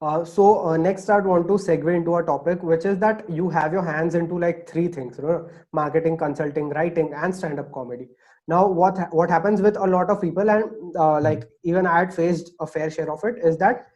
Next I want to segue into a topic, which is that you have your hands into like three things, marketing, consulting, writing, and stand-up comedy. Now, what happens with a lot of people, and like even I had faced a fair share of it, is that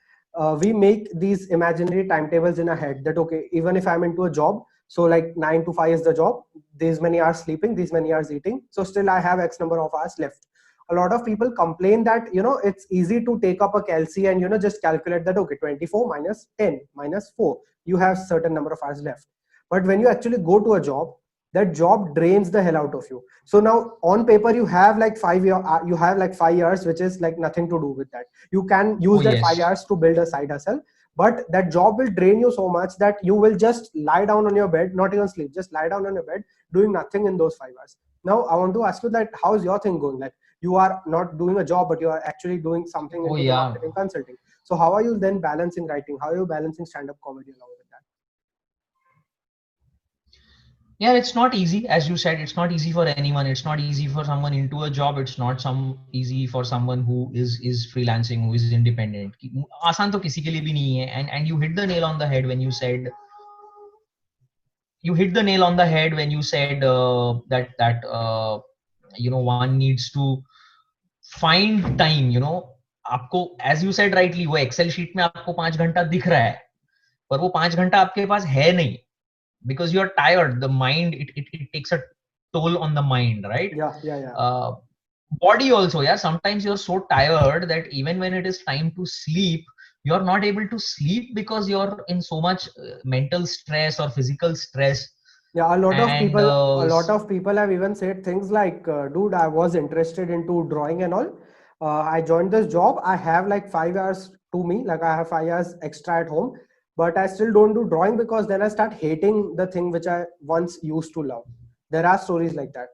we make these imaginary timetables in our head that, okay, even if I'm into a job, so like 9 to 5 is the job, these many hours sleeping, these many hours eating, so still I have X number of hours left. A lot of people complain that it's easy to take up a calci and just calculate that, okay, 24 minus 10 minus 4, you have certain number of hours left. But when you actually go to a job, that job drains the hell out of you. So now on paper you have like 5 year you have like 5 years, which is like nothing to do with that. You can Oh use that five yes. years to build a side hustle, but that job will drain you so much that you will just lie down on your bed, not even sleep, just lie down on your bed doing nothing in those 5 hours. Now I want to ask you that, how's your thing going? Like, you are not doing a job, but you are actually doing something Oh into the yeah. marketing consulting. So how are you then balancing writing? How are you balancing stand-up comedy along with that? Yeah, it's not easy. As you said, it's not easy for anyone. It's not easy for someone into a job. It's not some easy for someone who is freelancing, who is independent. आसान तो किसी के लिए भी नहीं है. And you hit the nail on the head when you said that one needs to find time. आपको, as you said rightly, वो Excel sheet में आपको 5 घंटा दिख रहा है, पर वो 5 घंटा आपके पास है नहीं, because you're tired. The mind, it takes a toll on the mind, right? Yeah, yeah, yeah. Body also, yeah, sometimes you're so tired that even when it is time to sleep, you're not able to sleep because you're in so much mental stress or physical stress. Yeah, And a lot of people have even said things like, dude, I was interested into drawing and all. I joined this job. I have like 5 hours to me, like I have 5 hours extra at home, but I still don't do drawing because then I start hating the thing which I once used to love. There are stories like that.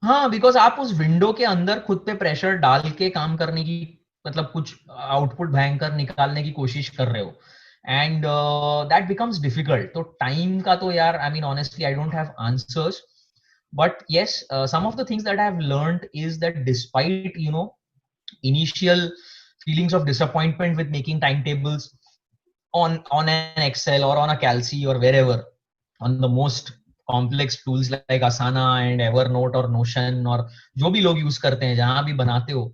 हाँ, because आप उस window के अंदर खुद पे pressure डाल के काम करने की, मतलब कुछ आउटपुट भयंकर निकालने की कोशिश कर रहे हो, एंड दैट बिकम्स डिफिकल्ट. तो टाइम का तो यार, I mean honestly I don't have answers, but yes, some of the things that I have learned is that despite initial feelings of disappointment with making timetables on an Excel or on a Calci or wherever, on the most complex tools like Asana and Evernote or Notion, और जो भी लोग use करते हैं, जहां भी बनाते हो,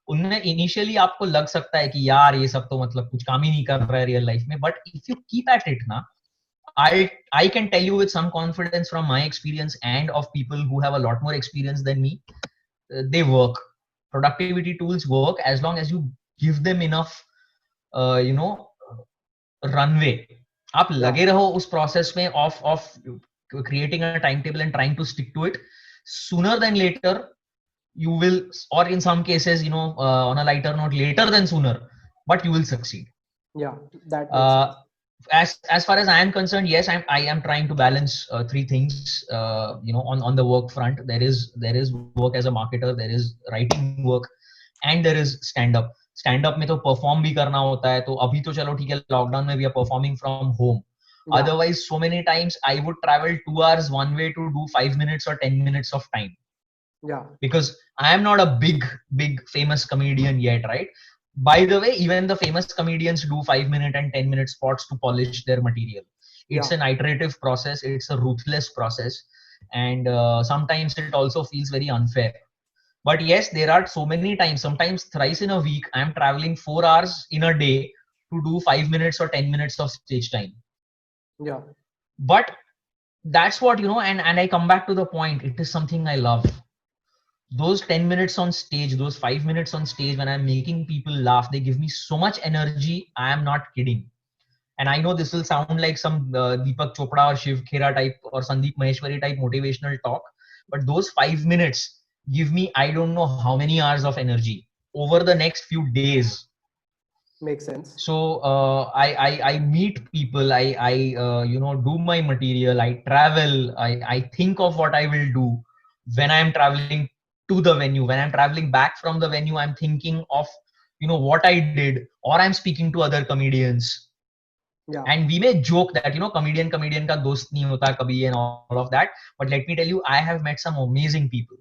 उनमें इनिशियली आपको लग सकता है कि यार ये सब तो मतलब कुछ काम ही नहीं कर रहा है रियल लाइफ में, but if you keep at it ना, I can tell you with some confidence from my experience and of people who have a lot more experience than me, they work. Productivity tools work as long as you give them enough, uh, you know, runway. आप Yeah. लगे रहो उस process में of creating a timetable and trying to stick to it. Sooner than later, you will, or in some cases, on a lighter note, later than sooner, but you will succeed. Yeah, that makes Uh, sense. as far as I am concerned, yes, I am trying to balance three things. On the work front, there is work as a marketer, there is writing work, and there is stand up में तो perform भी करना होता है. तो अभी तो चलो ठीक है, लॉकडाउन में we are performing from home. Yeah, Otherwise, so many times I would travel 2 hours one way to do 5 minutes or 10 minutes of time, yeah, because I am not a big famous comedian yet, right? By the way, even the famous comedians do 5 minute and 10 minute spots to polish their material. It's yeah, an iterative process, it's a ruthless process, and sometimes it also feels very unfair. But yes, there are so many times, sometimes thrice in a week, I am traveling 4 hours in a day to do 5 minutes or 10 minutes of stage time. yeah, But that's what, and I come back to the point, it is something I love. Those 10 minutes on stage, those 5 minutes on stage, when I'm making people laugh, they give me so much energy. I am not kidding. And I know this will sound like some Deepak Chopra or Shiv Khera type or Sandeep Maheshwari type motivational talk, but those 5 minutes give me, I don't know how many hours of energy over the next few days. makes sense. So I meet people, I do my material, I travel, I think of what I will do when I am traveling to the venue. When I'm traveling back from the venue, I'm thinking of what I did, or I'm speaking to other comedians. Yeah, And we may joke that comedian ka dost nahi hota kabhi and all of that, but let me tell you, I have met some amazing people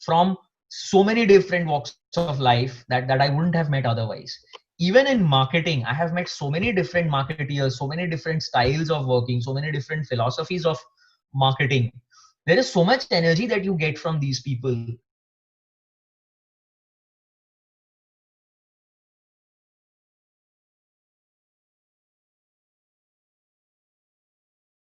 from so many different walks of life that I wouldn't have met otherwise. even in marketing, I have met so many different marketeers, so many different styles of working, so many different philosophies of marketing. There is so much energy that you get from these people.